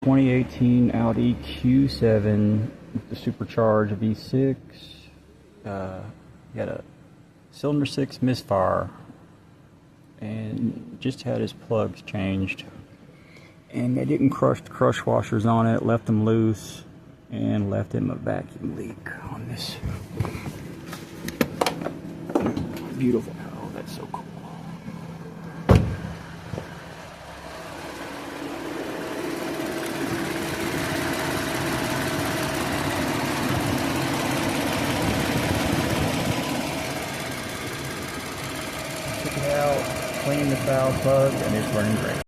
2018 Audi Q7 with the Supercharged V6. He had a cylinder 6 misfire and just had his plugs changed. And they didn't crush the crush washers on it, left them loose, and left him a vacuum leak on this. Beautiful. Oh, that's so cool. Took it out, cleaned the valve plug, and it's running great.